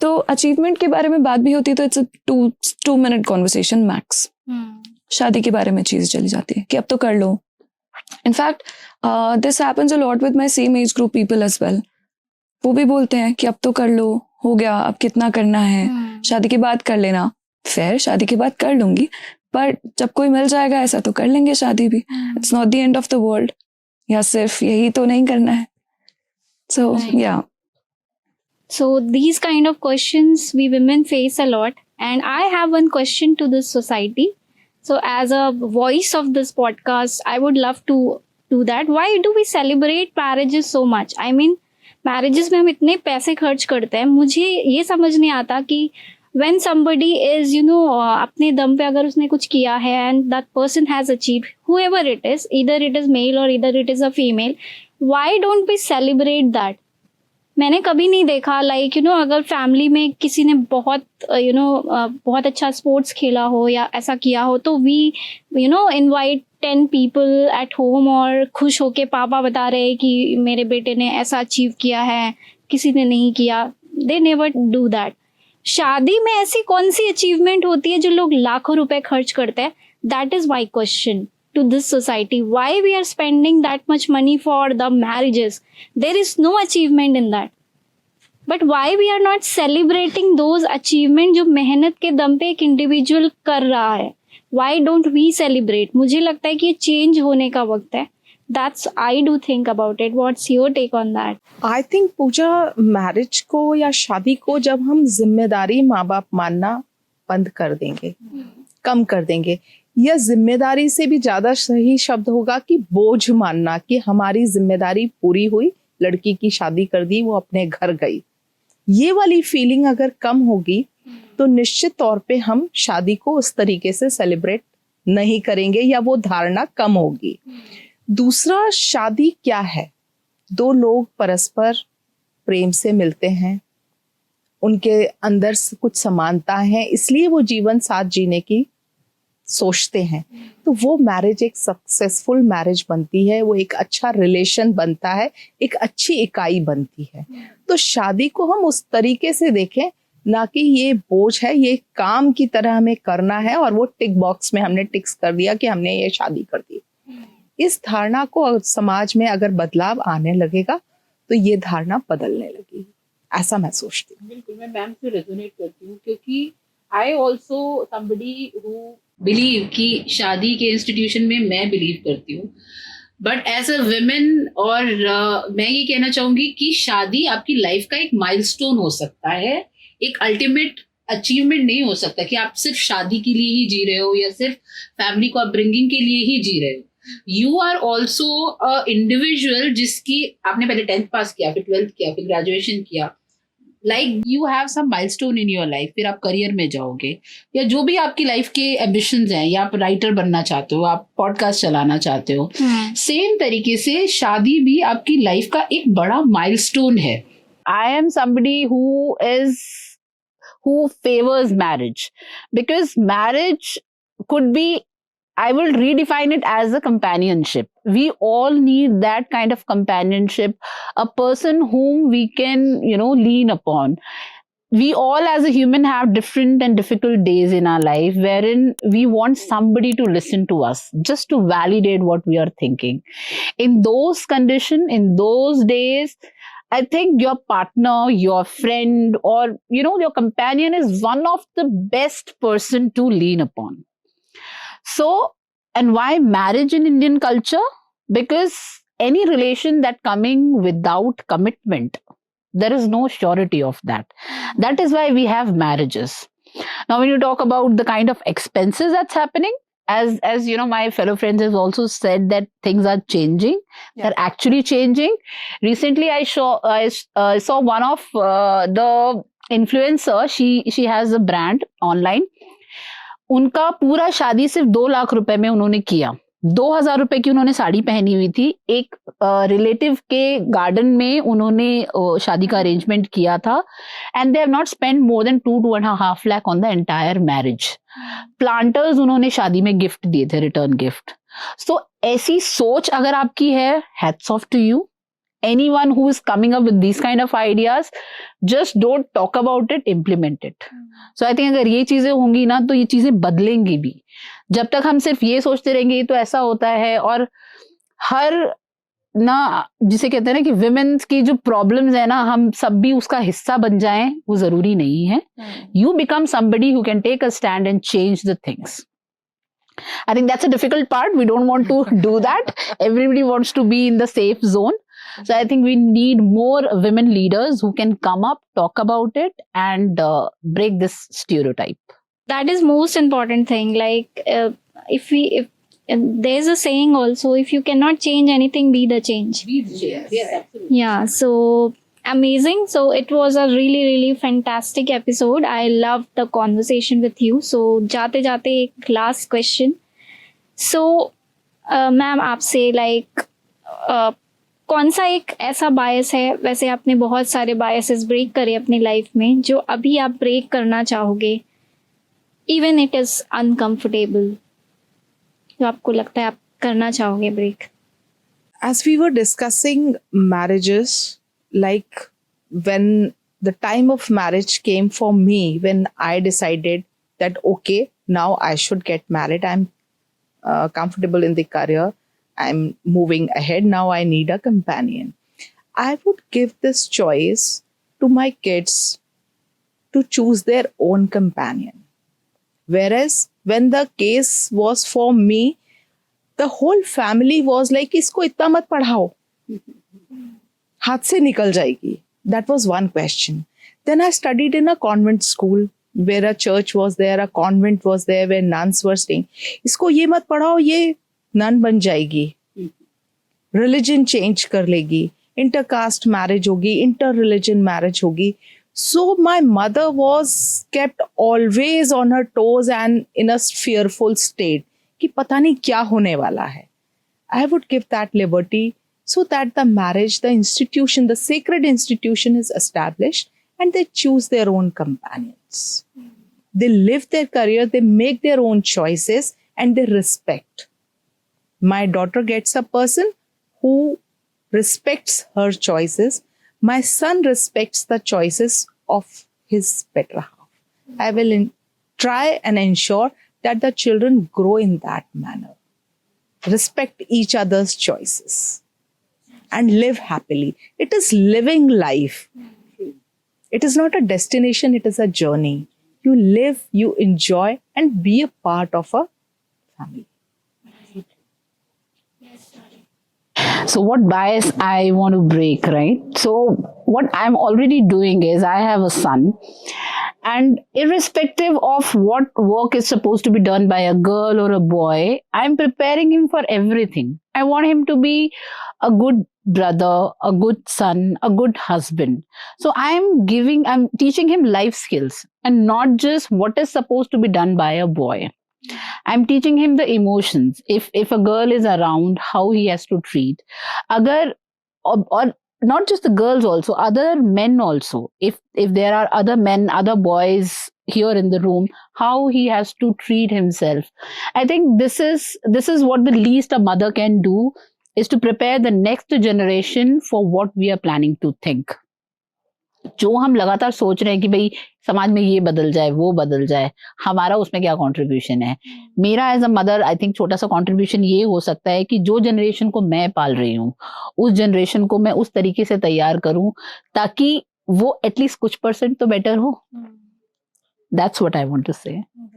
तो अचीवमेंट के बारे में बात भी होती है तो it's a 2 minute conversation max. शादी के बारे में चीज चली जाती है कि अब तो कर लो. In fact this happens a lot with my same age group people as well. वो भी बोलते हैं कि अब तो कर लो, हो गया, अब कितना करना है, शादी के बाद कर लेना. फिर शादी के बाद कर लूंगी, पर जब कोई मिल जाएगा ऐसा तो कर लेंगे शादी भी. It's not the end of the world. या सिर्फ यही तो नहीं करना है. सो या So these kind of questions we women face a lot, and I have one question to this society. So as a voice of this podcast, I would love to do that. Why do we celebrate marriages so much? I mean, marriages में हम इतने पैसे खर्च करते हैं, मुझे ये समझ नहीं आता कि when somebody is अपने दम पे अगर उसने कुछ किया है and that person has achieved, whoever it is, either it is male or either it is a female, why don't we celebrate that? मैंने कभी नहीं देखा अगर फैमिली में किसी ने बहुत बहुत अच्छा स्पोर्ट्स खेला हो या ऐसा किया हो तो we invite 10 people at home और खुश होके पापा बता रहे कि मेरे बेटे ने ऐसा अचीव किया है, किसी ने नहीं किया. They never do that. शादी में ऐसी कौन सी अचीवमेंट होती है जो लोग लाखों रुपए खर्च करते हैं? That is my question to this society. Why we are spending that much money for the marriages? There is no achievement in that. But why we are not celebrating those achievement जो मेहनत के दम पे एक individual कर रहा है? Why don't we celebrate? मुझे लगता है कि ये चेंज होने का वक्त है. That's I do think about it. What's your take on that? I think Pooja, marriage को या शादी को जब हम जिम्मेदारी माँ बाप मानना बंद कर देंगे, कम कर देंगे, या जिम्मेदारी से भी ज्यादा सही शब्द होगा कि बोझ मानना कि हमारी जिम्मेदारी पूरी हुई, लड़की की शादी कर दी, वो अपने घर गई, ये वाली फीलिंग अगर कम होगी तो निश्चित तौर पे हम शादी को उस तरीके से सेलिब्रेट नहीं करेंगे या वो धारणा कम होगी. दूसरा, शादी क्या है? दो लोग परस्पर प्रेम से मिलते हैं, उनके अंदर कुछ समानता है, इसलिए वो जीवन साथ जीने की सोचते हैं, तो वो मैरिज एक सक्सेसफुल मैरिज बनती है, वो एक अच्छा रिलेशन बनता है, एक अच्छी इकाई बनती है. तो शादी को हम उस तरीके से देखें, ना कि ये बोझ है, ये काम की तरह हमें करना है और वो टिक बॉक्स में हमने टिक्स कर दिया कि हमने ये शादी कर दी. इस धारणा को समाज में अगर बदलाव आने लगेगा तो ये धारणा बदलने लगेगी, ऐसा मैं सोचती हूँ. बिल्कुल, मैं मैम से रेजोनेट करती हूँ क्योंकि I also somebody who believe कि शादी के इंस्टीट्यूशन में मैं बिलीव करती हूँ, बट एज अ वुमेन और मैं ये कहना चाहूंगी कि शादी आपकी लाइफ का एक माइलस्टोन हो सकता है, एक अल्टीमेट अचीवमेंट नहीं हो सकता कि आप सिर्फ शादी के लिए ही जी रहे हो या सिर्फ फैमिली को अपब्रिंगिंग के लिए ही जी रहे हो. You are also a individual जिसकी आपने पहले 10th पास किया, फिर 12th किया, फिर ग्रेजुएशन किया, like you have some milestone in your life, फिर आप करियर में जाओगे या जो भी आपकी लाइफ के एम्बिशंस हैं, या आप राइटर बनना चाहते हो, आप पॉडकास्ट चलाना चाहते हो, सेम तरीके से शादी भी आपकी लाइफ का एक बड़ा माइलस्टोन है. I am somebody who favors marriage because marriage could be, I will redefine it as a companionship. We all need that kind of companionship, a person whom we can, lean upon. We all as a human have different and difficult days in our life wherein we want somebody to listen to us, just to validate what we are thinking. In those conditions, in those days, I think your partner, your friend, or, your companion is one of the best person to lean upon. So, and why marriage in Indian culture? Because any relation that coming without commitment, there is no surety of that. That is why we have marriages. Now, when you talk about the kind of expenses that's happening, as my fellow friends have also said that things are changing. Yeah. They're actually changing. Recently, I saw one of the influencer. She has a brand online. उनका पूरा शादी सिर्फ 2 लाख रुपए में उन्होंने किया. 2,000 रुपए की उन्होंने साड़ी पहनी हुई थी. एक रिलेटिव के गार्डन में उन्होंने शादी का अरेंजमेंट किया था. And they have not spend more than 2.5 lakh on the entire marriage. Planters उन्होंने शादी में गिफ्ट दिए थे, रिटर्न गिफ्ट. सो ऐसी सोच अगर आपकी है, hats off to you. Anyone who is coming up with these kind of ideas, just don't talk about it, implement it. So I think अगर ये चीजें होंगी ना तो ये चीजें बदलेंगी भी. जब तक हम सिर्फ ये सोचते रहेंगे तो ऐसा होता है, और हर ना जिसे कहते हैं ना कि विमेन्स की जो प्रॉब्लम्स है ना, हम सब भी उसका हिस्सा बन जाएं, वो जरूरी नहीं है. You become somebody who can take a stand and change the things. I think that's a difficult part. We don't want to do that. Everybody wants to be in the safe zone. So I think we need more women leaders who can come up, talk about it, and break this stereotype. That is most important thing. Like if there's a saying also, if you cannot change anything, be the change. Be the change. Yes, absolutely. Yeah. So amazing. So it was a really, really fantastic episode. I loved the conversation with you. So जाते जाते एक last question. So ma'am आपसे like कौन सा एक ऐसा बायस है, वैसे आपने बहुत सारे बायसेस ब्रेक करे अपनी लाइफ में, जो अभी आप ब्रेक करना चाहोगे, इवन इट इज अनकंफर्टेबल, जो आपको लगता है आप करना चाहोगे break? As we were discussing marriages, like when the time of marriage came for me, when I decided that okay, now I should get married, I'm comfortable in the career, I'm moving ahead, now I need a companion. I would give this choice to my kids to choose their own companion. Whereas when the case was for me, the whole family was like, इसको इतना मत पढ़ाओ, हाथ से निकल जाएगी. That was one question. Then I studied in a convent school where a church was there, a convent was there where nuns were staying. इसको ये मत पढ़ाओ, ये नन बन जाएगी, रिलीजन चेंज कर लेगी, इंटरकास्ट मैरिज होगी, इंटर रिलीजन मैरिज होगी. So my mother was kept always on her toes and in a fearful state कि पता नहीं क्या होने वाला है. I would give that liberty so that the marriage, the institution, the sacred institution is established and they choose their own companions. They live their career, they make their own choices and they respect. My daughter gets a person who respects her choices. My son respects the choices of his better half. I will try and ensure that the children grow in that manner. Respect each other's choices and live happily. It is living life. It is not a destination, it is a journey. You live, you enjoy, and be a part of a family. So what bias I want to break, right? So what I'm already doing is I have a son, and irrespective of what work is supposed to be done by a girl or a boy, I'm preparing him for everything. I want him to be a good brother, a good son, a good husband. So I'm teaching him life skills and not just what is supposed to be done by a boy. I'm teaching him the emotions. If a girl is around, how he has to treat. Or not just the girls, also other men also. If there are other men, other boys here in the room, how he has to treat himself. I think this is what the least a mother can do, is to prepare the next generation for what we are planning to think. जो हम लगातार सोच रहे हैं कि भाई समाज में ये बदल जाए, वो बदल जाए, हमारा उसमें क्या कंट्रीब्यूशन है. मेरा as a mother I think छोटा सा कंट्रीब्यूशन ये हो सकता है कि जो जनरेशन को मैं पाल रही हूँ, उस जनरेशन को मैं उस तरीके से तैयार करूं ताकि वो एटलीस्ट कुछ % तो बेटर हो. That's what I want to say.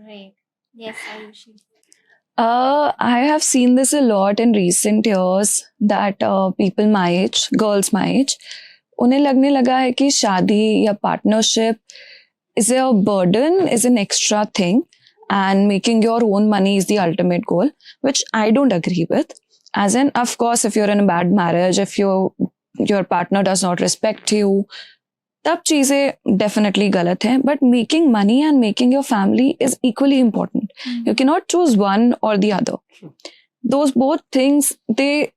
Great. Yes, Ayushi. I have seen this a lot in recent years that people my age, girls my age, उन्हें लगने लगा है कि शादी या partnership is a burden, is an extra thing, and making your own money is the ultimate goal, which I don't agree with. As in, of course, if you're in a bad marriage, if your partner does not respect you, तब चीजें definitely गलत हैं. But making money and making your family is equally important. You cannot choose one or the other. Those both things, they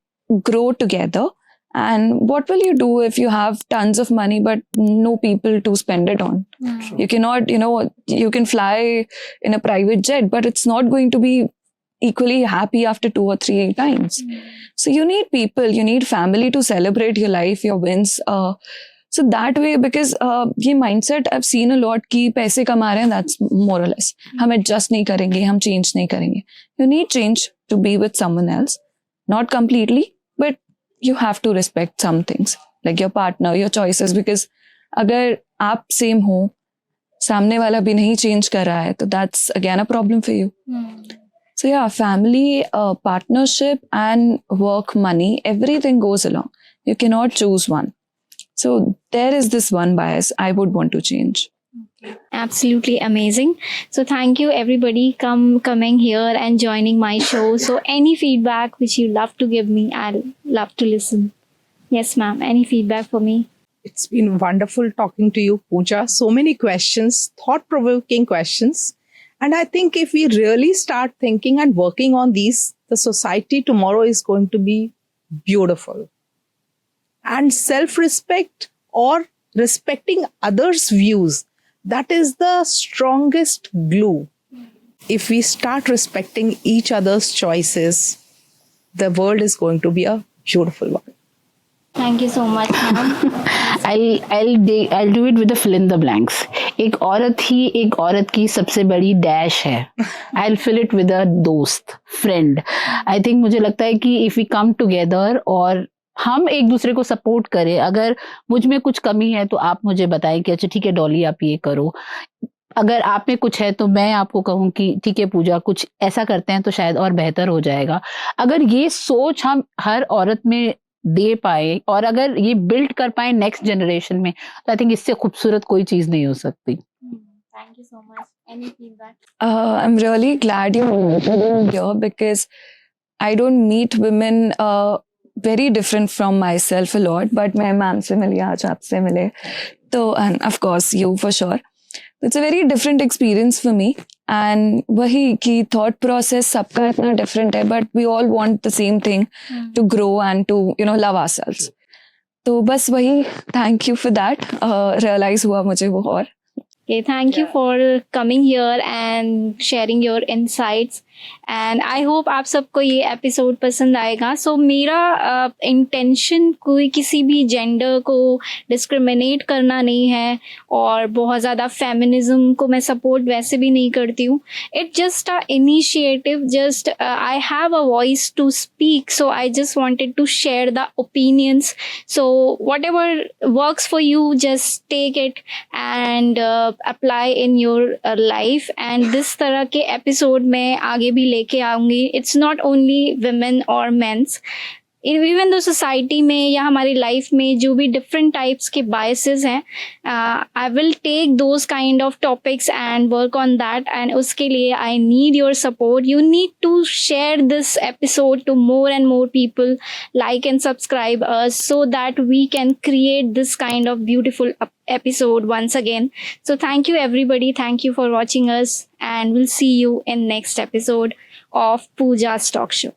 grow together. And what will you do if you have tons of money but no people to spend it on? You cannot, you can fly in a private jet, but it's not going to be equally happy after 2 or 3 times. So you need people, you need family to celebrate your life, your wins. So that way, because ये mindset I've seen a lot कि पैसे कमा रहे हैं, that's more or less. हम adjust नहीं करेंगे, हम change नहीं करेंगे. You need change to be with someone else. Not completely, but you have to respect some things, like your partner, your choices, because अगर आप same हो, सामने वाला भी नहीं change कर रहा है, तो that's again a problem for you. So yeah, family, partnership and work, money, everything goes along. You cannot choose one. So there is this one bias I would want to change. Absolutely amazing. So thank you everybody coming here and joining my show. So any feedback which you love to give me, I'll love to listen. Yes, ma'am. Any feedback for me? It's been wonderful talking to you, Pooja. So many questions, thought-provoking questions. And I think if we really start thinking and working on these, the society tomorrow is going to be beautiful. And self-respect or respecting others' views, that is the strongest glue. If we start respecting each other's choices, the world is going to be a beautiful one. Thank you so much, ma'am. I'll do it with the fill in the blanks. एक औरत ही एक औरत की सबसे बड़ी dash है. I'll fill it with a दोस्त, friend. I think मुझे लगता है कि if we come together और हम एक दूसरे को सपोर्ट करें, अगर मुझ में कुछ कमी है तो आप मुझे बताएं कि अच्छा ठीक है डॉली आप ये करो, अगर आप में कुछ है तो मैं आपको कहूँ कि ठीक है पूजा कुछ ऐसा करते हैं तो शायद और बेहतर हो जाएगा. अगर ये सोच हम हर औरत में दे पाए और अगर ये बिल्ड कर पाए नेक्स्ट जनरेशन में, तो आई थिंक इससे खूबसूरत कोई चीज नहीं हो सकती. Thank you so much. Any feedback? I'm really glad you're here because I don't meet women very different from myself a lot. But मैं मैम से मिली, आज आपसे मिले, तो and of course you for sure. It's a very different experience for me. And वही कि thought process सबका इतना different है, but we all want the same thing to grow and to love ourselves. तो बस वही thank you for that. Realize हुआ मुझे वो और. Okay, thank you for coming here and sharing your insights. And I hope आप सबको ये एपिसोड पसंद आएगा. So मेरा इंटेंशन कोई किसी भी जेंडर को डिस्क्रिमिनेट करना नहीं है और बहुत ज़्यादा फेमिनिज्म को मैं सपोर्ट वैसे भी नहीं करती हूँ. It's just a initiative, just I have a voice to speak, so I just wanted to share the opinions. So whatever works for you, just take it and apply in your life. And this तरह के episode में आगे भी लेके आऊंगी. It's not only women और mains, even though society में या हमारी लाइफ में जो भी डिफरेंट टाइप्स के बायसेस हैं, I will take those kind of topics and work on that. And उसके लिए I need your support. You need to share this episode to more and more people, like and subscribe us so that we can create this kind of beautiful episode once again. So thank you everybody, thank you for watching us, and we'll see you in next episode of Pooja's Talk Show.